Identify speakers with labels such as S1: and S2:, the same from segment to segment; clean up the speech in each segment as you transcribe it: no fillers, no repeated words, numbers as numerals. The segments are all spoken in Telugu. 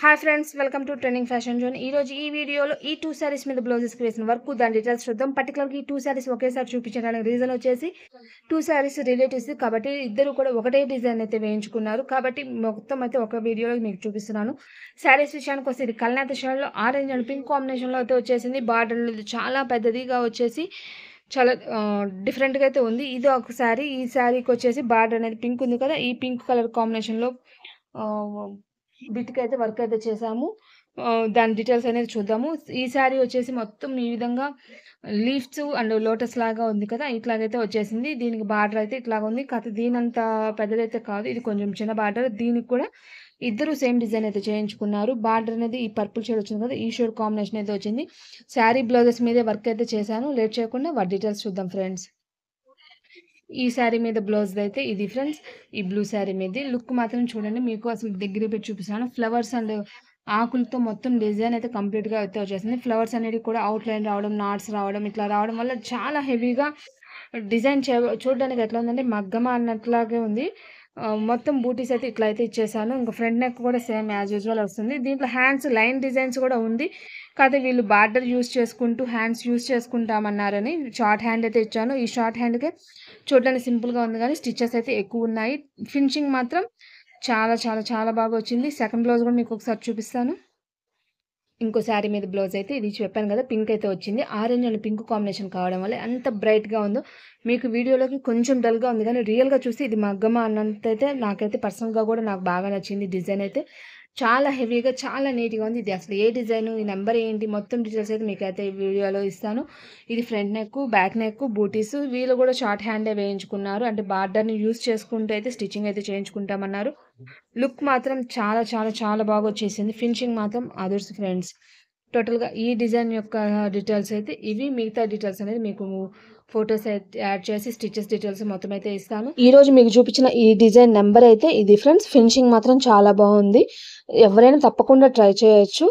S1: Hi friends, welcome to trending fashion zone. ఈ వీడియోలో ఈ 2 సారీస్ మీద బ్లౌజెస్ వేసిన వర్క్ దాని డీటెయిల్స్ చూద్దాం. పర్టికులర్గా ఈ 2 సారీస్ ఒకేసారి చూపించడానికి రీజన్ వచ్చేసి 2 సారీస్ రిలేటివ్స్ కాబట్టి ఇద్దరు కూడా ఒకటే డిజైన్ అయితే వేయించుకున్నారు. కాబట్టి మొత్తం అయితే ఒక వీడియోలో మీకు చూపిస్తున్నాను. సారీస్ విషయానికి వస్తే ఇది కల్నాథ షేడ్లో ఆరెంజ్ అండ్ పింక్ కాంబినేషన్లో అయితే వచ్చేసింది. బార్డర్ చాలా పెద్దదిగా వచ్చేసి చాలా డిఫరెంట్గా అయితే ఉంది. ఇది ఒక శారీ. ఈ శారీకి వచ్చేసి బార్డర్ అనేది పింక్ ఉంది కదా, ఈ పింక్ కలర్ కాంబినేషన్లో బిట్కి అయితే వర్క్ అయితే చేసాము. దాని డీటెయిల్స్ అనేది చూద్దాము. ఈ శారీ వచ్చేసి మొత్తం ఈ విధంగా లీవ్స్ అండ్ లోటస్ లాగా ఉంది కదా, ఇట్లాగైతే వచ్చేసింది. దీనికి బార్డర్ అయితే ఇట్లాగా ఉంది. కాకపోతే దీనంత పెద్దదైతే కాదు, ఇది కొంచెం చిన్న బార్డర్. దీనికి కూడా ఇద్దరు సేమ్ డిజైన్ అయితే చేయించుకున్నారు. బార్డర్ అనేది ఈ పర్పుల్ షేడ్ వచ్చింది కదా, ఈ షేడ్ కాంబినేషన్ అయితే వచ్చింది. శారీ బ్లౌజెస్ మీదే వర్క్ అయితే చేశాను. లేట్ చేయకుండా వాటి డీటెయిల్స్ చూద్దాం ఫ్రెండ్స్. ఈ శారీ మీద బ్లౌజ్ అయితే ఇది ఫ్రెండ్స్. ఈ బ్లూ శారీ మీద లుక్ మాత్రం చూడండి, మీకు అసలు దగ్గర పెట్టి చూపిస్తాను. ఫ్లవర్స్ అండ్ ఆకులతో మొత్తం డిజైన్ అయితే కంప్లీట్గా అయితే వచ్చేసింది. ఫ్లవర్స్ అనేది కూడా అవుట్ లైన్ రావడం, నాట్స్ రావడం, ఇట్లా రావడం వల్ల చాలా హెవీగా డిజైన్ చూడడానికి ఎట్లా ఉందంటే మగ్గమ అన్నట్లాగే ఉంది. మొత్తం బూటీస్ అయితే ఇట్లా అయితే ఇచ్చేసాను. ఇంకా ఫ్రంట్ నెక్ కూడా సేమ్ యాజ్ యూజువల్ వస్తుంది. దీంట్లో హ్యాండ్స్ లైన్ డిజైన్స్ కూడా ఉంది. కాకపోతే వీళ్ళు బార్డర్ యూస్ చేసుకుంటూ హ్యాండ్స్ యూస్ చేసుకుంటామన్నారని షార్ట్ హ్యాండ్ అయితే ఇచ్చాను. ఈ షార్ట్ హ్యాండ్కే చూడడానికి సింపుల్గా ఉంది కానీ స్టిచెస్ అయితే ఎక్కువ ఉన్నాయి. ఫినిషింగ్ మాత్రం చాలా చాలా చాలా బాగా వచ్చింది. సెకండ్ బ్లౌజ్ కూడా మీకు ఒకసారి చూపిస్తాను. ఇంకో శారీ మీద బ్లౌజ్ అయితే ఇది చెప్పాను కదా, పింక్ అయితే వచ్చింది. ఆరెంజ్ అండ్ పింక్ కాంబినేషన్ కావడం వల్ల ఎంత బ్రైట్గా ఉందో. మీకు వీడియోలోకి కొంచెం డల్గా ఉంది కానీ రియల్గా చూసి ఇది మగ్గమ అన్నంతైతే నాకైతే పర్సనల్గా కూడా నాకు బాగా నచ్చింది. డిజైన్ అయితే చాలా హెవీగా చాలా నీట్గా ఉంది. ఇది అసలు ఏ డిజైన్, ఈ నెంబర్ ఏంటి, మొత్తం డీటెయిల్స్ అయితే మీకు అయితే ఈ వీడియోలో ఇస్తాను. ఇది ఫ్రంట్ నెక్, బ్యాక్ నెక్, బూటీస్. వీళ్ళు కూడా షార్ట్ హ్యాండే వేయించుకున్నారు. అంటే బార్డర్ని యూస్ చేసుకుంటూ అయితే స్టిచ్చింగ్ అయితే చేయించుకుంటామన్నారు. లుక్ మాత్రం చాలా చాలా చాలా బాగా వచ్చేసింది. ఫినిషింగ్ మాత్రం అదర్స్ ఫ్రెండ్స్. టోటల్గా ఈ డిజైన్ యొక్క డీటెయిల్స్ అయితే ఇవి. మిగతా డీటెయిల్స్ అనేది మీకు ఫొటోస్ అయితే యాడ్ చేసి స్టిచెస్ డీటెయిల్స్ మొత్తం అయితే ఇస్తాను. ఈ రోజు మీకు చూపించిన ఈ డిజైన్ నెంబర్ అయితే ఇది ఫ్రెండ్స్. ఫినిషింగ్ మాత్రం చాలా బాగుంది. ఎవరైనా తప్పకుండా ట్రై చేయొచ్చు.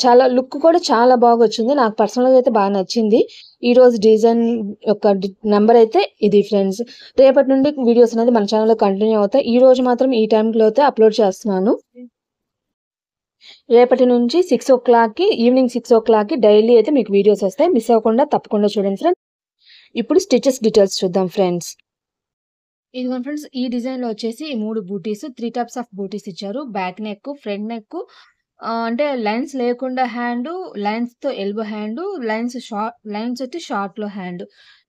S1: చాలా లుక్ కూడా చాలా బాగా వచ్చింది. నాకు పర్సనల్గా అయితే బాగా నచ్చింది. ఈ రోజు డిజైన్ యొక్క నెంబర్ అయితే ఇది ఫ్రెండ్స్. రేపటి నుండి వీడియోస్ అనేది మన ఛానల్లో కంటిన్యూ అవుతాయి. ఈ రోజు మాత్రం ఈ టైంలో అయితే అప్లోడ్ చేస్తున్నాను. రేపటి నుంచి 6 o'clockకి, ఈవినింగ్ 6 o'clockకి డైలీ అయితే మీకు వీడియోస్ వస్తాయి. మిస్ అవ్వకుండా తప్పకుండా చూడండి ఫ్రెండ్స్. ఇప్పుడు స్టిచెస్ డీటెయిల్స్ చూద్దాం ఫ్రెండ్స్. ఇదిగోండి ఫ్రెండ్స్, ఈ డిజైన్లో వచ్చేసి 3 బూటీస్, 3 టైప్స్ ఆఫ్ బూటీస్ ఇచ్చారు. బ్యాక్ నెక్, ఫ్రంట్ నెక్, అంటే లైన్స్ లేకుండా హ్యాండ్, లైన్స్తో ఎల్బో హ్యాండ్, లైన్స్ వచ్చి షార్ట్లో హ్యాండ్.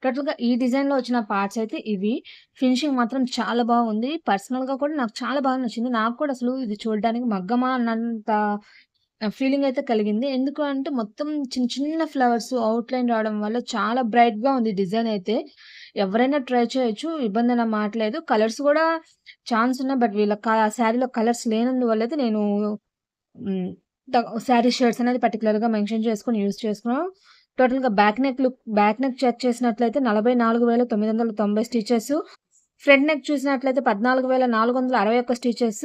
S1: టోటల్గా ఈ డిజైన్లో వచ్చిన పార్ట్స్ అయితే ఇవి. ఫినిషింగ్ మాత్రం చాలా బాగుంది. పర్సనల్గా కూడా నాకు చాలా బాగా నచ్చింది. నాకు కూడా అసలు ఇది చూడడానికి మగ్గమా అన్నంత ఫీలింగ్ అయితే కలిగింది. ఎందుకు అంటే మొత్తం చిన్న చిన్న ఫ్లవర్స్ అవుట్లైన్ రావడం వల్ల చాలా బ్రైట్గా ఉంది డిజైన్ అయితే. ఎవరైనా ట్రై చేయొచ్చు, ఇబ్బంది అన్న మాట లేదు. కలర్స్ కూడా ఛాన్స్ ఉన్నాయి. బట్ వీళ్ళ శారీలో కలర్స్ లేనందువల్ల అయితే నేను శారీ షేడ్స్ అనేది పర్టికులర్గా మెన్షన్ చేసుకొని యూజ్ చేసుకున్నాను. టోటల్గా బ్యాక్ నెక్ చెక్ చేసినట్లయితే 44,990 స్టిచెస్. ఫ్రంట్ నెక్ చూసినట్లయితే 14,461 స్టిచెస్.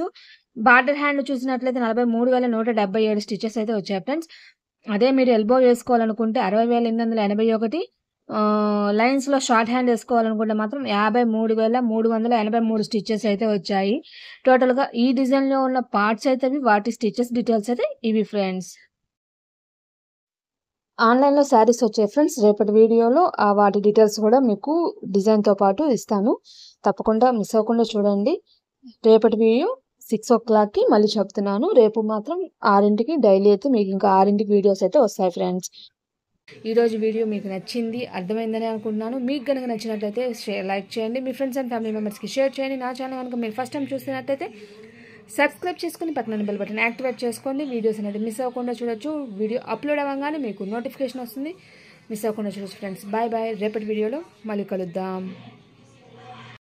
S1: బార్డర్ హ్యాండ్ చూసినట్లయితే 43,177 స్టిచెస్ అయితే వచ్చాయి ఫ్రెండ్స్. అదే మీరు ఎల్బో వేసుకోవాలనుకుంటే 60,881. లైన్స్లో షార్ట్ హ్యాండ్ వేసుకోవాలనుకుంటే మాత్రం 53,383 స్టిచెస్ అయితే వచ్చాయి. టోటల్గా ఈ డిజైన్లో ఉన్న పార్ట్స్ అయితే వాటి స్టిచెస్ డీటెయిల్స్ అయితే ఇవి ఫ్రెండ్స్. ఆన్లైన్లో శారీస్ వచ్చాయి ఫ్రెండ్స్. రేపటి వీడియోలో వాటి డీటెయిల్స్ కూడా మీకు డిజైన్తో పాటు ఇస్తాను. తప్పకుండా మిస్ అవ్వకుండా చూడండి. రేపటి వీడియో 6 o'clockకి మళ్ళీ చెప్తున్నాను. రేపు మాత్రం 6ంటికి డైలీ అయితే మీకు ఇంకా 6ంటికి వీడియోస్ అయితే వస్తాయి ఫ్రెండ్స్. ఈరోజు వీడియో మీకు నచ్చింది, అర్థమైందని అనుకుంటున్నాను. మీకు కనుక నచ్చినట్లయితే లైక్ చేయండి, మీ ఫ్రెండ్స్ అండ్ ఫ్యామిలీ మెంబర్స్కి షేర్ చేయండి. నా ఛానల్ కనుక మీరు ఫస్ట్ టైం చూస్తున్నట్లయితే సబ్స్క్రైబ్ చేసుకుని పక్కన బెల్ బటన్ యాక్టివేట్ చేసుకోండి. వీడియోస్ అనేది మిస్ అవ్వకుండా చూడొచ్చు. వీడియో అప్లోడ్ అవ్వగానే మీకు నోటిఫికేషన్ వస్తుంది. మిస్ అవ్వకుండా చూడొచ్చు ఫ్రెండ్స్. Bye bye. రేపటి వీడియోలో మళ్ళీ కలుద్దాం.